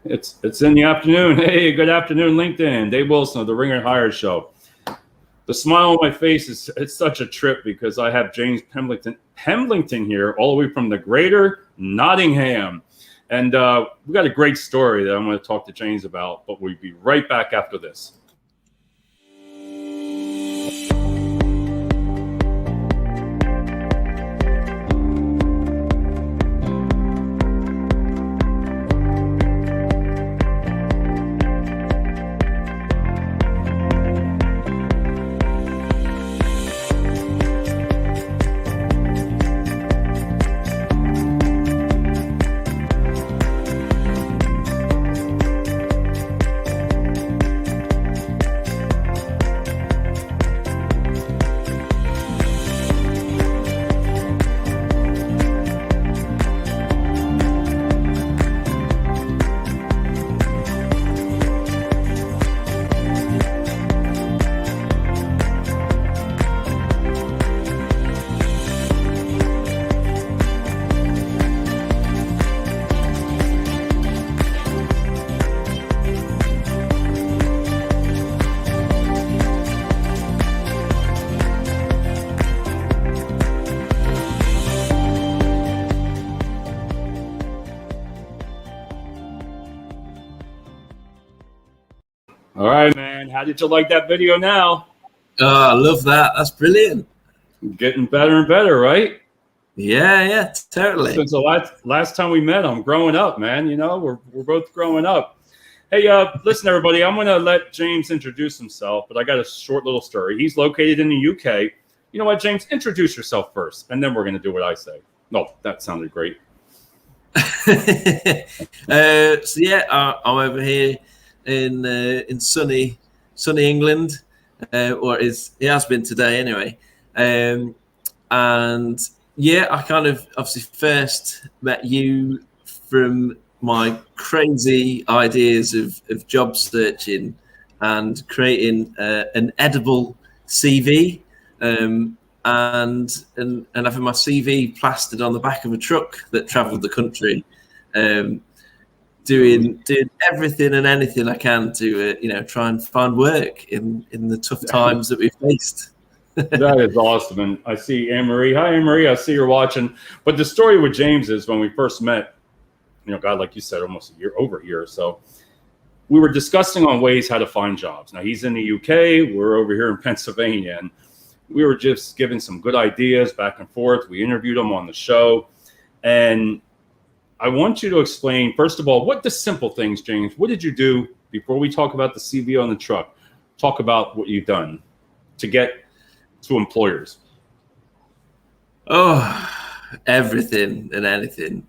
It's in the afternoon. Hey, good afternoon, LinkedIn. Dave Wilson of the Ringer Hire Show. The smile on my face it's such a trip because I have James Pemblington here, all the way from the greater Nottingham. And we got a great story that I'm going to talk to James about, but we'll be right back after this. All right, man. How did you like that video now? Oh, I love that. That's brilliant. Getting better and better, right? Yeah, totally. Since the last time we met, I'm growing up, man. You know, we're both growing up. Hey, listen, everybody. I'm going to let James introduce himself, but I got a short little story. He's located in the UK. You know what, James? Introduce yourself first, and then we're going to do what I say. No, that sounded great. I'm over here in sunny England, or it has been today anyway. And yeah, I kind of obviously first met you from my crazy ideas of job searching and creating an edible CV, and having my CV plastered on the back of a truck that travelled the country, doing everything and anything I can to try and find work in the tough times that we've faced. That is awesome. And I see Anne-Marie. Hi, Anne-Marie. I see you're watching. But the story with James is when we first met, God, like you said, almost over a year or so, we were discussing on ways how to find jobs. Now, he's in the UK. We're over here in Pennsylvania. And we were just giving some good ideas back and forth. We interviewed him on the show. And I want you to explain, first of all, what the simple things, James, what did you do before we talk about the CV on the truck? Talk about what you've done to get to employers. Oh, everything and anything.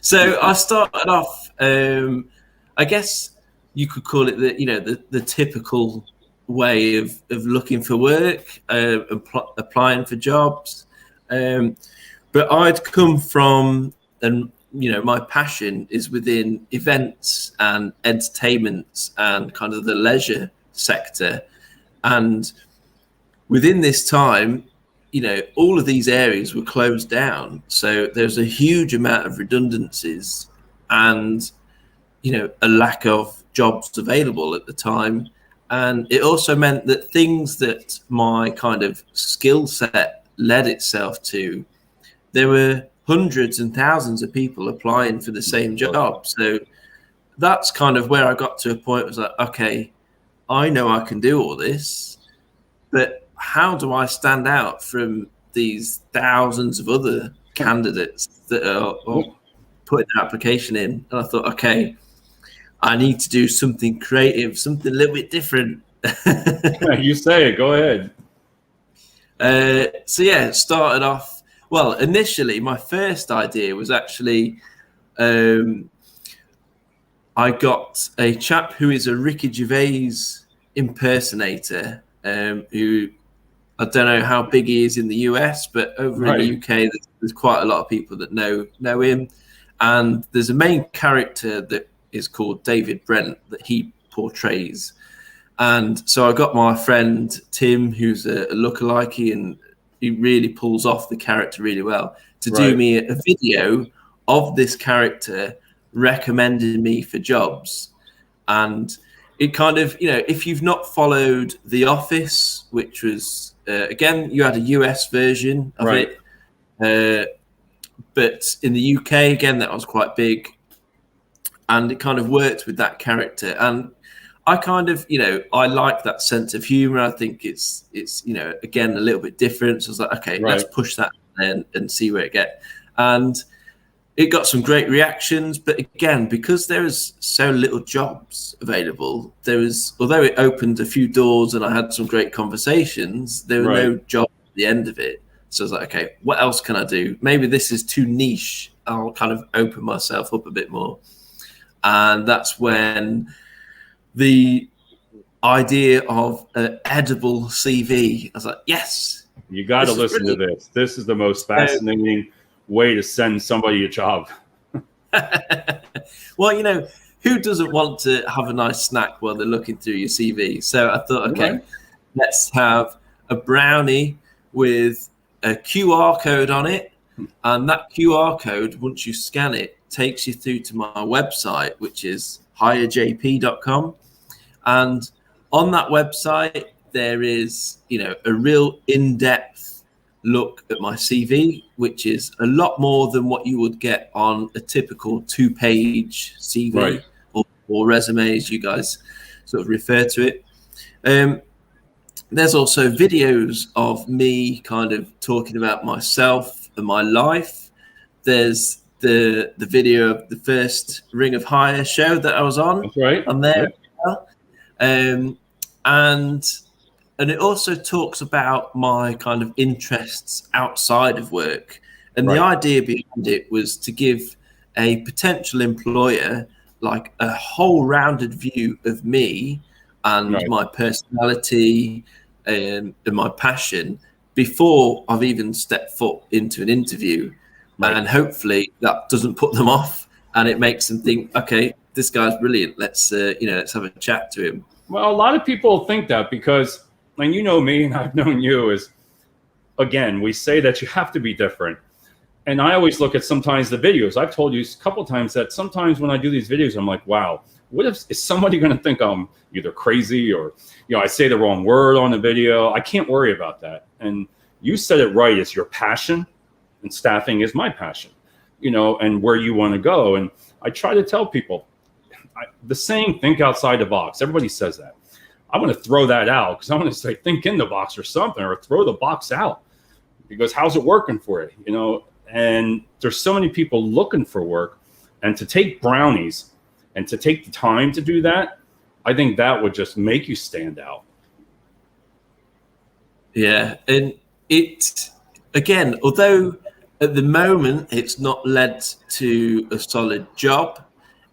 So I started off, I guess you could call it the typical way of looking for work, applying for jobs. But I'd come from, and my passion is within events and entertainment and kind of the leisure sector. And within this time, all of these areas were closed down. So there's a huge amount of redundancies and, a lack of jobs available at the time. And it also meant that things that my kind of skill set led itself to, there were hundreds and thousands of people applying for the same job. So that's kind of where I got to a point. It was like, okay, I know I can do all this, but how do I stand out from these thousands of other candidates that are putting their application in? And I thought, okay, I need to do something creative, something a little bit different. You say it, go ahead. It started off, well, initially my first idea was actually, I got a chap who is a Ricky Gervais impersonator, who I don't know how big he is in the US, but over in the UK, there's quite a lot of people that know him. And there's a main character that is called David Brent that he portrays. And so I got my friend Tim, who's a lookalike, and he really pulls off the character really well, to do me a video of this character recommending me for jobs. And it kind of, if you've not followed The Office, which was, again, you had a US version of it. But in the UK, again, that was quite big. And it kind of worked with that character. And I kind of, I like that sense of humor. I think it's again, a little bit different. So I was like, okay, let's push that and see where it gets. And it got some great reactions. But again, because there is so little jobs available, although it opened a few doors and I had some great conversations, there were no jobs at the end of it. So I was like, okay, what else can I do? Maybe this is too niche. I'll kind of open myself up a bit more. And that's when the idea of an edible CV, I was like, yes. You got to listen to this. This is the most fascinating way to send somebody a job. Well, who doesn't want to have a nice snack while they're looking through your CV? So I thought, okay, let's have a brownie with a QR code on it. And that QR code, once you scan it, takes you through to my website, which is hirejp.com. And on that website, there is, a real in-depth look at my CV, which is a lot more than what you would get on a typical 2-page CV or resume, as you guys sort of refer to it. There's also videos of me kind of talking about myself and my life. There's the video of the first Ring of Hire show that I was on. That's right. On there. And it also talks about my kind of interests outside of work. And the idea behind it was to give a potential employer like a whole rounded view of me and my personality and my passion before I've even stepped foot into an interview. And hopefully that doesn't put them off and it makes them think, okay, this guy's brilliant. Let's have a chat to him. Well, a lot of people think that because, and you know me and I've known you, is, again, we say that you have to be different. And I always look at sometimes the videos. I've told you a couple of times that sometimes when I do these videos, I'm like, wow, is somebody going to think I'm either crazy or, I say the wrong word on the video? I can't worry about that. And you said it right. It's your passion, and staffing is my passion, and where you want to go. And I try to tell people the saying, think outside the box. Everybody says that. I want to throw that out because I want to say, think in the box or something, or throw the box out, because how's it working for you? And there's so many people looking for work, and to take brownies and to take the time to do that, I think that would just make you stand out. Yeah. And it, again, although at the moment it's not led to a solid job,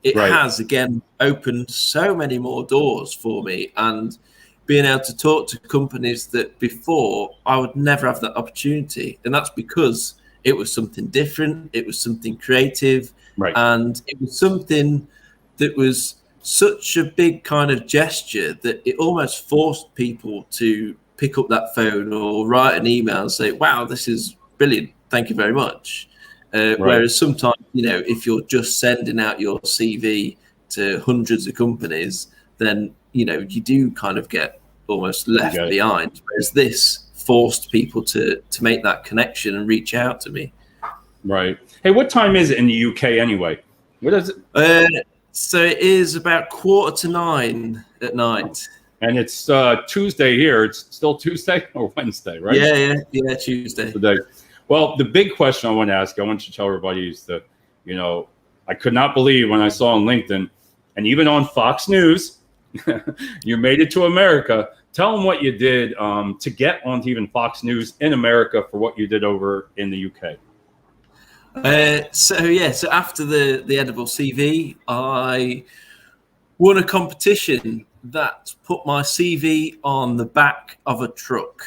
it has, again, opened so many more doors for me, and being able to talk to companies that before I would never have that opportunity. And that's because it was something different. It was something creative. And it was something that was such a big kind of gesture that it almost forced people to pick up that phone or write an email and say, wow, this is brilliant. Thank you very much. Whereas sometimes, if you're just sending out your CV to hundreds of companies, then, you do kind of get almost left behind. Whereas this forced people to make that connection and reach out to me. Right. Hey, what time is it in the UK anyway? What is it? So it is about 8:45 at night. And it's Tuesday here. It's still Tuesday or Wednesday, right? Yeah, Tuesday. Today. Well, the big question I want to ask, I want you to tell everybody is that, I could not believe when I saw on LinkedIn and even on Fox News, you made it to America. Tell them what you did to get onto even Fox News in America for what you did over in the UK. So after the edible CV, I won a competition that put my CV on the back of a truck.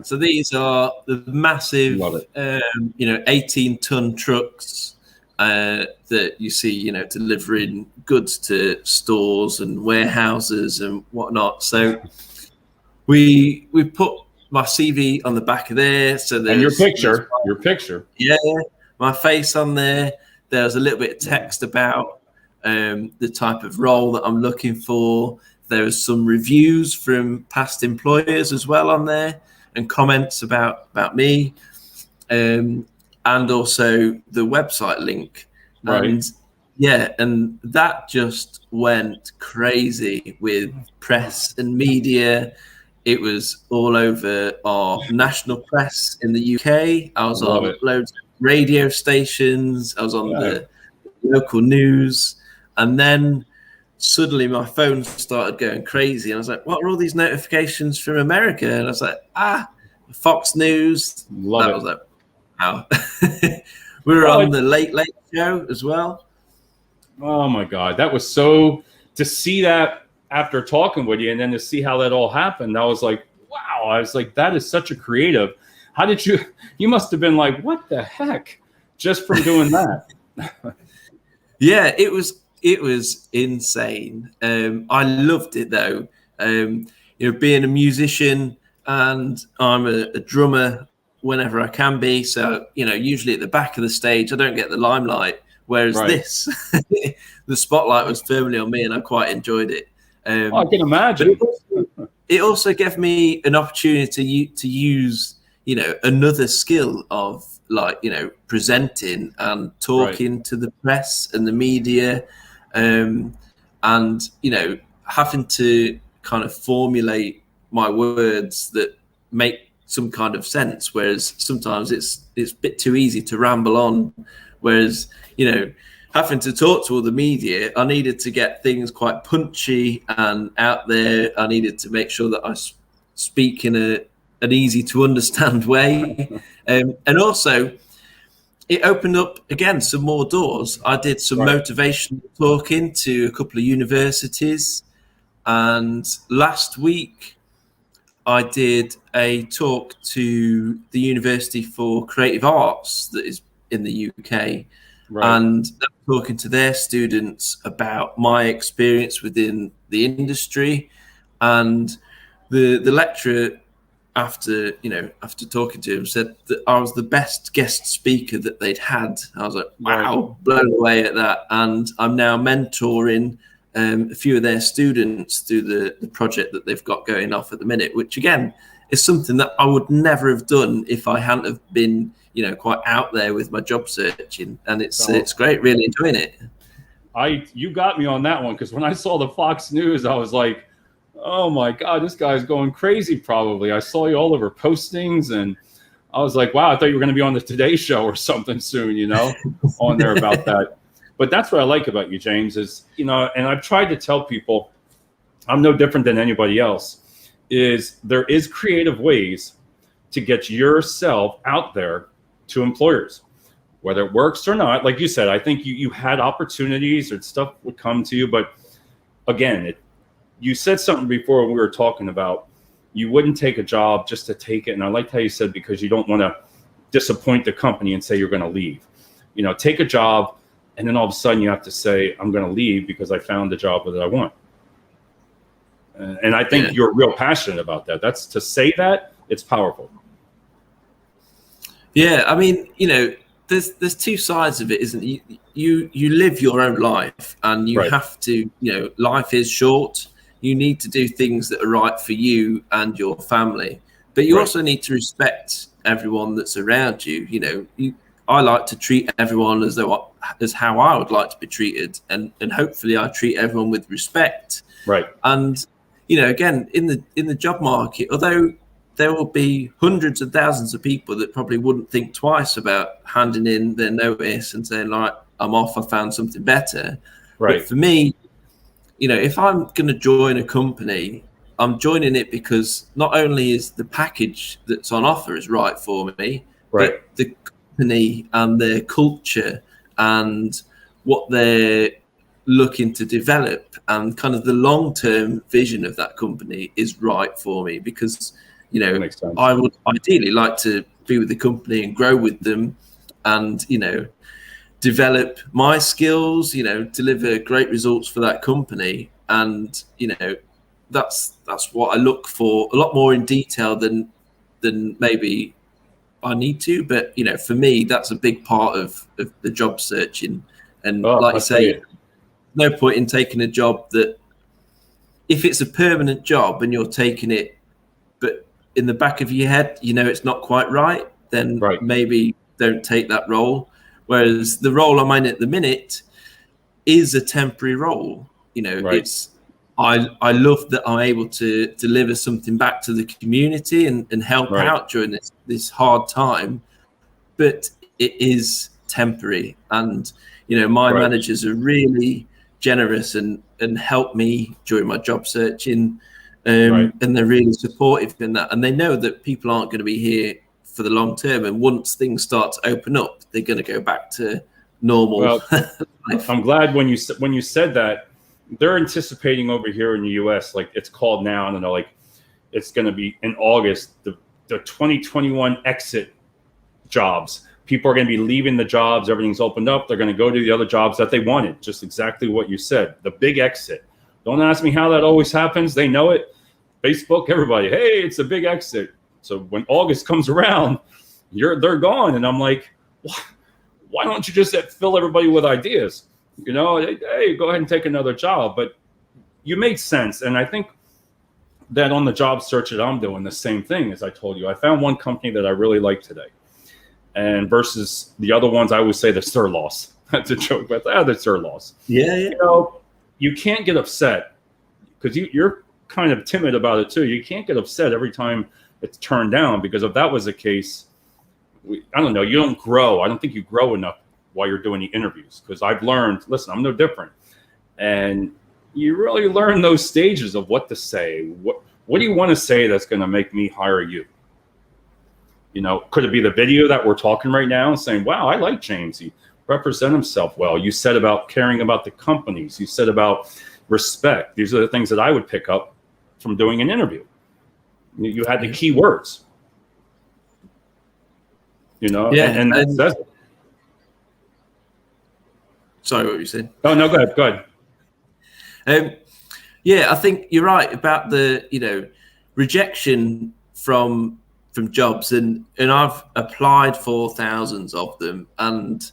So these are the massive, 18-ton trucks that you see, delivering goods to stores and warehouses and whatnot. So we put my CV on the back of there. So there's your picture, my face on there. there's a little bit of text about the type of role that I'm looking for. There are some reviews from past employers as well on there, and comments about me, and also the website link. Right. And yeah, and that just went crazy with press and media. It was all over our national press in the UK. I was Love on it. loads of radio stations. I was on Yeah. the local news. And then suddenly my phone started going crazy. And I was like, what are all these notifications from America? And I was like, Fox News. Love That it. was like, wow. We were on the Late Late Show as well. Oh my God. That was so, to see that after talking with you and then to see how that all happened, I was like, wow. I was like, that is such a creative. How did you must have been like, what the heck? Just from doing that. Yeah, it was insane. I loved it though. Being a musician, and I'm a drummer whenever I can be. So, usually at the back of the stage, I don't get the limelight. Whereas this, the spotlight was firmly on me, and I quite enjoyed it. I can imagine. It also gave me an opportunity to use, another skill of presenting and talking to the press and the media, and having to kind of formulate my words that make some kind of sense. Whereas sometimes it's a bit too easy to ramble on. Whereas having to talk to all the media, I needed to get things quite punchy and out there. I needed to make sure that I speak in an easy to understand way. And also, it opened up, again, some more doors. I did some motivational talking to a couple of universities. And last week, I did a talk to the University for Creative Arts that is in the UK. And talking to their students about my experience within the industry. And the lecturer, after talking to him, said that I was the best guest speaker that they'd had. I was like, wow, blown away at that. And I'm now mentoring a few of their students through the project that they've got going off at the minute, which again is something that I would never have done if I hadn't have been quite out there with my job searching. And it's great, really enjoying it. You got me on that one, because when I saw the Fox News, I was like, oh my God, this guy's going crazy probably. I saw you all over postings, and I was like, wow, I thought you were going to be on the Today Show or something soon, on there about that. But that's what I like about you, James, is, and I've tried to tell people, I'm no different than anybody else, is there is creative ways to get yourself out there to employers, whether it works or not. Like you said, I think you had opportunities or stuff would come to you. But again, you said something before when we were talking about you wouldn't take a job just to take it. And I liked how you said, because you don't want to disappoint the company and say you're going to leave. Take a job, and then all of a sudden you have to say, I'm going to leave because I found the job that I want. And I think you're real passionate about that. That's to say that, it's powerful. Yeah, I mean, there's two sides of it, isn't it? You live your own life, and you have to, life is short. You need to do things that are right for you and your family, but you also need to respect everyone that's around you. I like to treat everyone as how I would like to be treated, and hopefully I treat everyone with respect. Right. And again, in the job market, although there will be hundreds of thousands of people that probably wouldn't think twice about handing in their notice and saying, like, I'm off, I found something better. Right. But for me, if I'm going to join a company, I'm joining it because not only is the package that's on offer is right for me, but the company and their culture and what they're looking to develop and kind of the long-term vision of that company is right for me, because I would ideally like to be with the company and grow with them and, develop my skills, deliver great results for that company. And, that's what I look for a lot more in detail than maybe I need to. But for me, that's a big part of the job searching. And like you say, no point in taking a job that, if it's a permanent job and you're taking it, but in the back of your head, it's not quite right, then maybe don't take that role. Whereas the role I'm in at the minute is a temporary role. It's, I love that I'm able to deliver something back to the community and help out during this hard time, but it is temporary. And, my managers are really generous and help me during my job searching. And they're really supportive in that. And they know that people aren't going to be here for the long term. And once things start to open up, they're going to go back to normal life. I'm glad when you said that. They're anticipating over here in the U.S., like it's called now, I don't know, like it's going to be in August, the 2021 exit jobs. People are going to be leaving the jobs. Everything's opened up. They're going to go to the other jobs that they wanted. Just exactly what you said. The big exit. Don't ask me how that always happens. They know it. Facebook, everybody. Hey, it's a big exit. So when August comes around, they're gone. And I'm like, why don't you just fill everybody with ideas? Hey, go ahead and take another job. But you made sense. And I think that on the job search that I'm doing, the same thing as I told you. I found one company that I really like today. And versus the other ones, I would say the sir loss. That's a joke, but the sir loss. Yeah. You can't get upset because you're kind of timid about it too. You can't get upset every time it's turned down, because if that was the case, I don't know, you don't grow. I don't think you grow enough while you're doing the interviews, because I've learned, listen, I'm no different. And you really learn those stages of what to say. What do you want to say that's going to make me hire you? Could it be the video that we're talking right now and saying, wow, I like James. He represents himself well. You said about caring about the companies. You said about respect. These are the things that I would pick up from doing an interview. You had the key words. And that's it. Sorry, what were you saying? Oh, no, go ahead. Yeah, I think you're right about the, rejection from jobs, and I've applied for thousands of them, and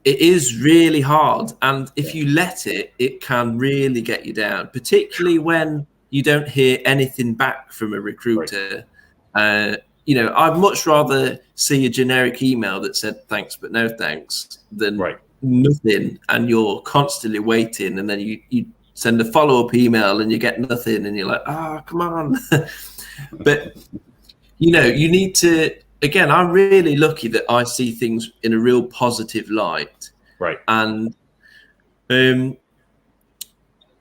it is really hard. And if you let it can really get you down, particularly when you don't hear anything back from a recruiter. I'd much rather see a generic email that said thanks but no thanks than nothing, and you're constantly waiting, and then you send a follow-up email and you get nothing, and you're like, come on. But you need to, again, I'm really lucky that I see things in a real positive light, and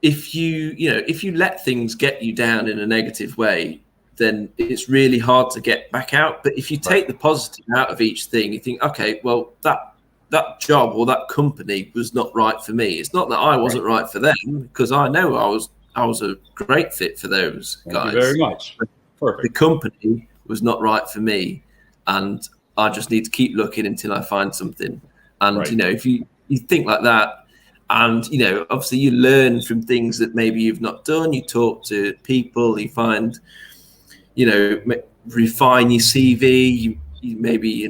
if you let things get you down in a negative way, then it's really hard to get back out. But if you take the positive out of each thing, you think, okay, well, that job or that company was not right for me. It's not that I wasn't right for them, because I know I was a great fit for those guys. Thank you very much. Perfect. The company was not right for me, and I just need to keep looking until I find something. And if you think like that, and obviously you learn from things that maybe you've not done. You talk to people, you find, refine your CV. You maybe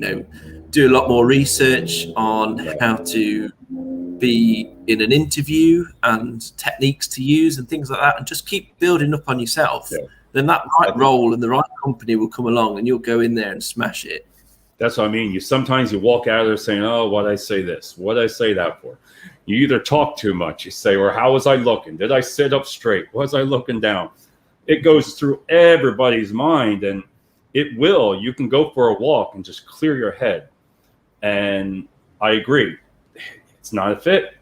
do a lot more research on how to be in an interview and techniques to use and things like that, and just keep building up on yourself. Then that right role and the right company will come along, and you'll go in there and smash it. That's what I mean. Sometimes you walk out of there saying, oh, why'd I say this? What'd I say that for? You either talk too much, you say, or how was I looking? Did I sit up straight? Was I looking down? It goes through everybody's mind, and you can go for a walk and just clear your head. And I agree, it's not a fit.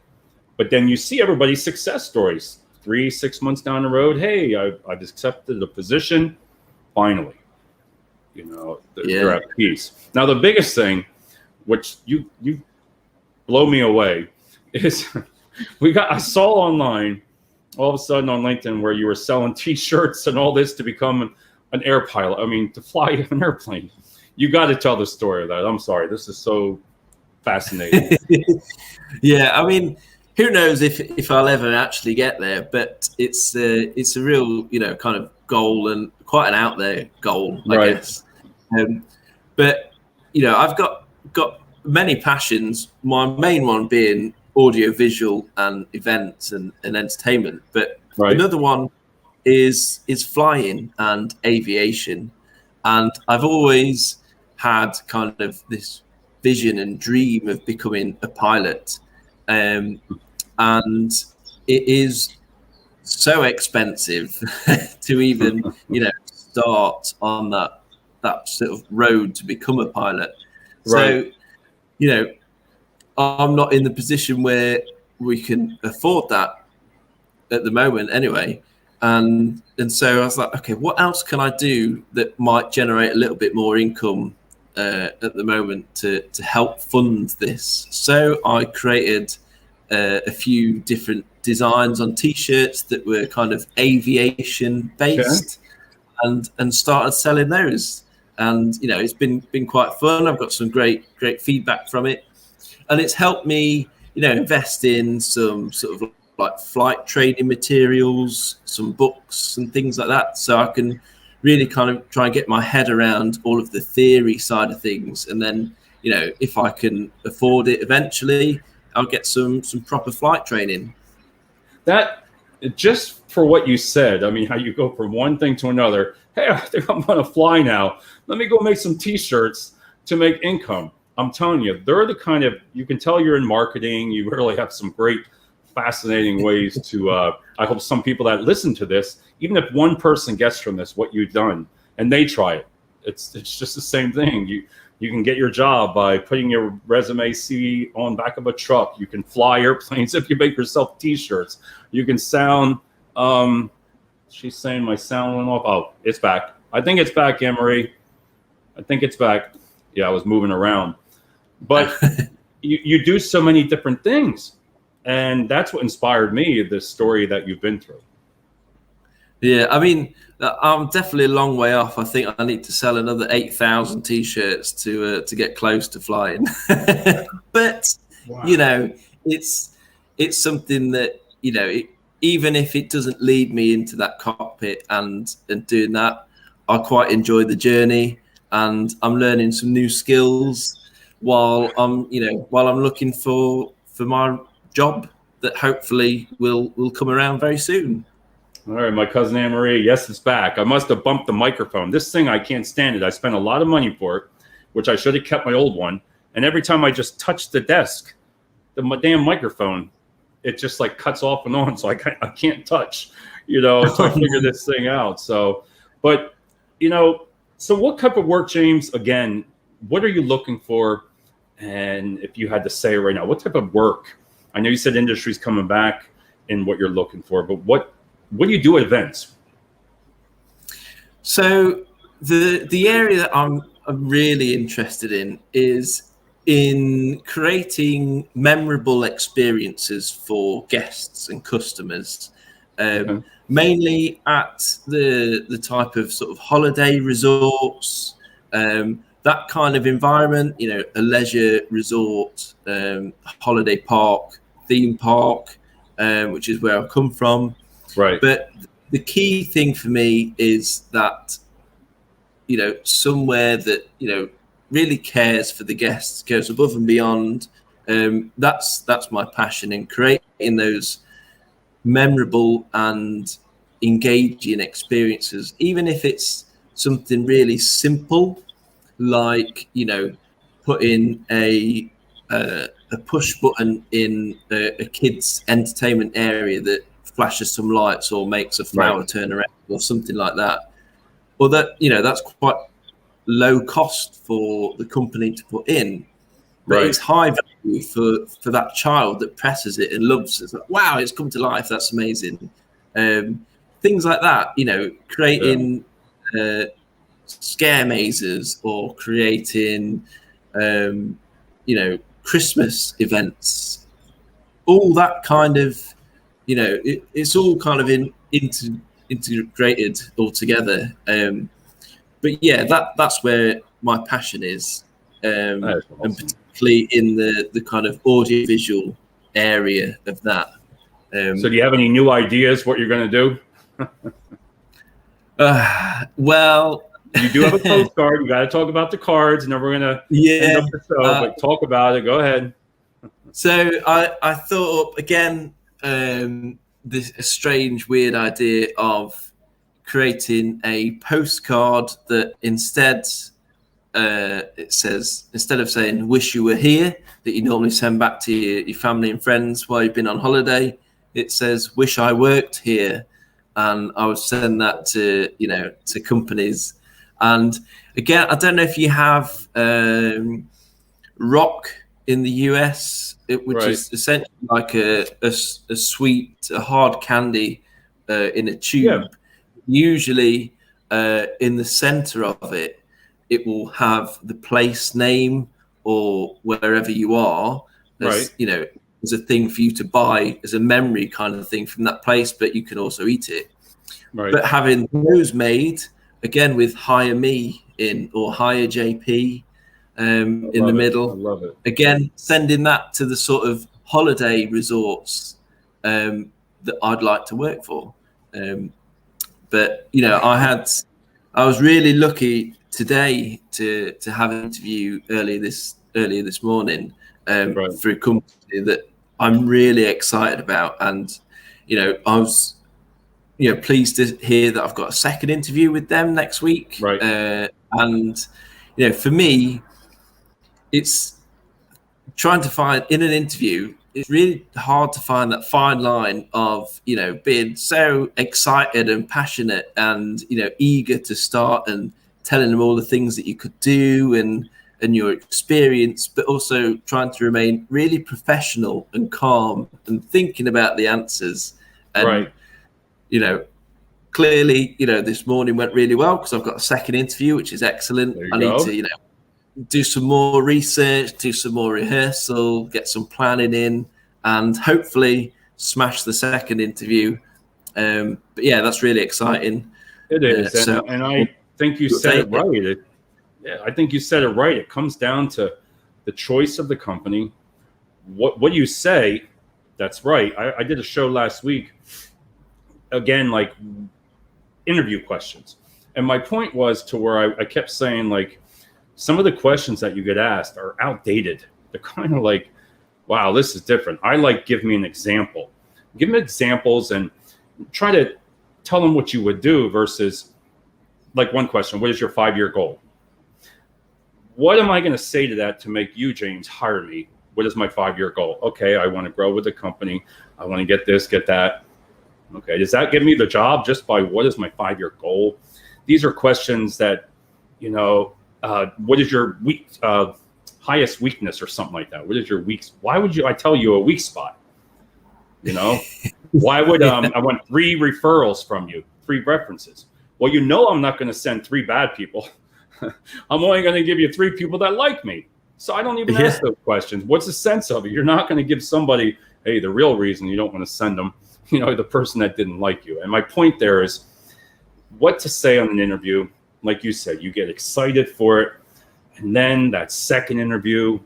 But then you see everybody's success stories 3-6 months down the road. Hey, I've accepted a position. Finally, they're at peace. Now, the biggest thing, which you blow me away, is I saw online all of a sudden on LinkedIn where you were selling T-shirts and all this to become an air pilot. I mean, to fly an airplane. You got to tell the story of that. I'm sorry. This is so fascinating. Yeah, I mean, who knows if I'll ever actually get there, but it's a real, kind of goal, and quite an out there goal, I guess. But I've got many passions. My main one being audio visual and events and entertainment, but Right. another one is flying and aviation. And I've always had kind of this vision and dream of becoming a pilot. And it is so expensive to even, start on that sort of road to become a pilot. Right. So, I'm not in the position where we can afford that at the moment anyway. And so I was like, okay, what else can I do that might generate a little bit more income at the moment to help fund this? So I created a few different designs on T-shirts that were kind of aviation based, and started selling those. And it's been quite fun. I've got some great feedback from it, and it's helped me invest in some sort of like flight training materials, some books and things like that, so I can really kind of try and get my head around all of the theory side of things. And then if I can afford it eventually, I'll get some proper flight training. That, just for what you said, I mean, how you go from one thing to another. Hey, I think I'm going to fly now. Let me go make some T-shirts to make income. I'm telling you, they're the kind of, you can tell you're in marketing. You really have some great, fascinating ways to, I hope some people that listen to this, even if one person gets from this what you've done and they try it, it's just the same thing. You can get your job by putting your resume CV on back of a truck. You can fly airplanes if you make yourself T-shirts. You can sound, she's saying my sound went off. Oh, it's back. I think it's back, Anne-Marie. I think it's back. Yeah, I was moving around. But you do so many different things. And that's what inspired me, this story that you've been through. Yeah, I mean, I'm definitely a long way off. I think I need to sell another 8,000 T-shirts to get close to flying. But wow. It's something that even if it doesn't lead me into that cockpit and doing that, I quite enjoy the journey, and I'm learning some new skills while I'm looking for my job that hopefully will come around very soon. All right, my cousin Anne-Marie, yes, it's back. I must have bumped the microphone. This thing, I can't stand it. I spent a lot of money for it, which I should have kept my old one. And every time I just touch the desk, the damn microphone, it just like cuts off and on. So I can't touch, until I figure this thing out. So, but, so what type of work, James, again, what are you looking for? And if you had to say right now, what type of work? I know you said industry's coming back in what you're looking for, but what do you do at events? So the area that I'm really interested in is in creating memorable experiences for guests and customers, mainly at the type of sort of holiday resorts, that kind of environment, a leisure resort, holiday park, theme park, which is where I come from. Right. But the key thing for me is that, somewhere that, really cares for the guests, goes above and beyond. That's my passion, in creating those memorable and engaging experiences, even if it's something really simple, like, putting a push button in a kid's entertainment area that flashes some lights or makes a flower turn around or something like that. Or that, that's quite low cost for the company to put in, but it's high value for that child that presses it and loves it. It's like, wow, it's come to life. That's amazing. Things like that, creating scare mazes, or creating, Christmas events, all that kind of, it's all kind of integrated all together. But yeah, that's where my passion is, awesome. And particularly in the kind of audiovisual area of that. So do you have any new ideas what you're going to do? Well, You do have a postcard. You got to talk about the cards, and then we're gonna end up the show. But talk about it. Go ahead. So I thought up again this a strange, weird idea of creating a postcard that instead it says, instead of saying "wish you were here," that you normally send back to your family and friends while you've been on holiday, it says "wish I worked here," and I would send that to companies. And again, I don't know if you have rock in the US, which is essentially like a sweet, a hard candy in a tube. Yeah. Usually in the center of it, it will have the place name or wherever you are. As a thing for you to buy as a memory kind of thing from that place, but you can also eat it. Right. But having those made, again, with hire me in or hire JP in the middle. I love it. Again, sending that to the sort of holiday resorts that I'd like to work for. But I was really lucky today to have an interview earlier this morning for a company that I'm really excited about, and I was pleased to hear that I've got a second interview with them next week. Right. And for me, it's trying to find in an interview. It's really hard to find that fine line of being so excited and passionate and eager to start and telling them all the things that you could do and your experience, but also trying to remain really professional and calm and thinking about the answers. And clearly, this morning went really well because I've got a second interview, which is excellent. I need to, do some more research, do some more rehearsal, get some planning in, and hopefully smash the second interview. But yeah, that's really exciting. It is, and I think you said it right. I think you said it right. It comes down to the choice of the company. What you say, that's right. I did a show last week. Again, like interview questions. And my point was to where I kept saying, like, some of the questions that you get asked are outdated. They're kind of like, wow, this is different. I like, give me an example. Give them examples and try to tell them what you would do versus, like, one question, what is your 5-year goal? What am I going to say to that to make you, James, hire me? What is my 5-year goal? Okay, I want to grow with the company. I want to get this, get that. Okay, does that give me the job just by what is my 5-year goal? These are questions that, what is your highest weakness or something like that? What is your weak? Why would I tell you a weak spot? Why would I want 3 referrals from you, 3 references? Well, I'm not going to send 3 bad people. I'm only going to give you 3 people that like me. So I don't even ask those questions. What's the sense of it? You're not going to give somebody, hey, the real reason you don't want to send them, the person that didn't like you. And my point there is what to say on an interview. Like you said, you get excited for it. And then that second interview,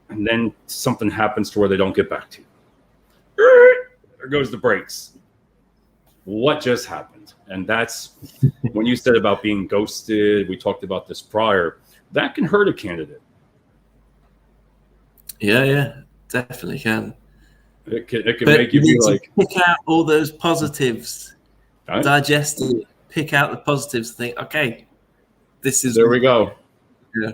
and then something happens to where they don't get back to you. There goes the brakes. What just happened? And that's when you said about being ghosted. We talked about this prior. That can hurt a candidate. Yeah, definitely can. It can make you be like, pick out all those positives, digest it, pick out the positives, think, okay, this is. There we go. Yeah.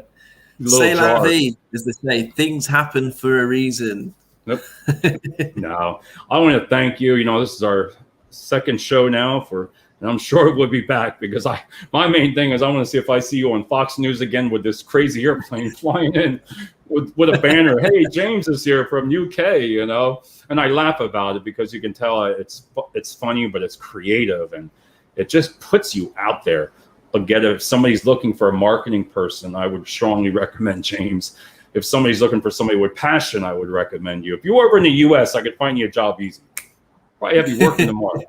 C'est la vie, as they say. Things happen for a reason. Nope. No, I want to thank you. This is our second show now and I'm sure we'll be back because my main thing is I want to see if I see you on Fox News again with this crazy airplane flying in with a banner. Hey, James is here from UK, and I laugh about it because you can tell it's funny, but it's creative and it just puts you out there. Again, if somebody's looking for a marketing person, I would strongly recommend James. If somebody's looking for somebody with passion, I would recommend you. If you were over in the US, I could find you a job easy. Probably have you working tomorrow.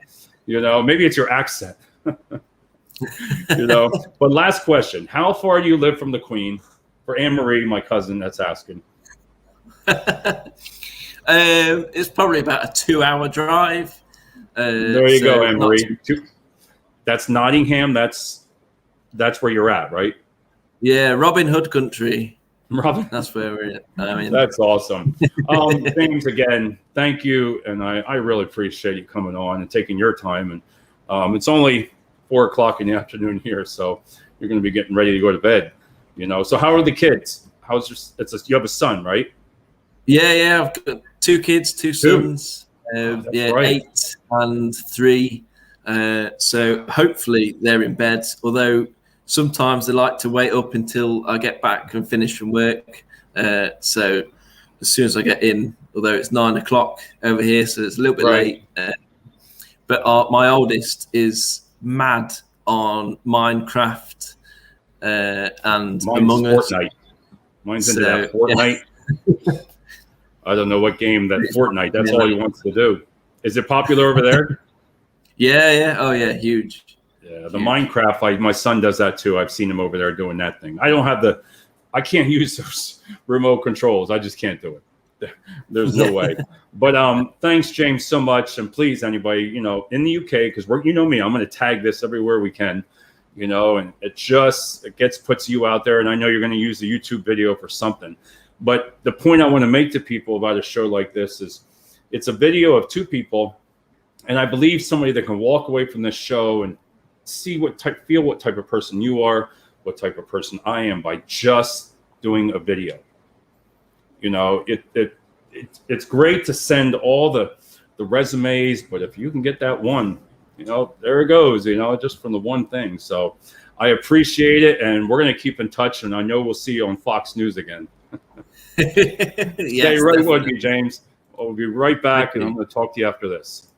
Maybe it's your accent. But last question. How far do you live from the Queen? For Anne-Marie, my cousin, that's asking. It's probably about a 2-hour drive. There you go, Anne-Marie. That's Nottingham. That's that's where you're at, right? Yeah, Robin Hood country. Robin, that's where we're at. I mean, that's awesome. James, again, thank you, and I really appreciate you coming on and taking your time. And it's only 4:00 in the afternoon here, so you're going to be getting ready to go to bed. So how are the kids? How's you have a son, right? Yeah, I've got 2 kids, 2 sons. Right. 8 and 3. So hopefully they're in bed. Although sometimes they like to wait up until I get back and finish from work. So as soon as I get in, although it's 9 o'clock over here, so it's a little bit late. But my oldest is mad on Minecraft and Mine's Among Us. Fortnite. Mine's into that Fortnite. Yeah. I don't know what game that Fortnite. That's all he wants to do. Is it popular over there? Yeah. Oh, yeah. Huge. Yeah. The Minecraft. My son does that too. I've seen him over there doing that thing. I can't use those remote controls. I just can't do it. There's no way. But thanks, James, so much. And please, anybody, in the UK, because me, I'm going to tag this everywhere we can, and it puts you out there. And I know you're going to use the YouTube video for something. But the point I want to make to people about a show like this is it's a video of 2 people. And I believe somebody that can walk away from this show and feel what type of person you are, what type of person I am by just doing a video. It's great to send all the resumes, but if you can get that one, there it goes, just from the one thing. So I appreciate it, and we're going to keep in touch, and I know we'll see you on Fox News again. Yes, Stay right with me, James. I'll be right back, and I'm going to talk to you after this.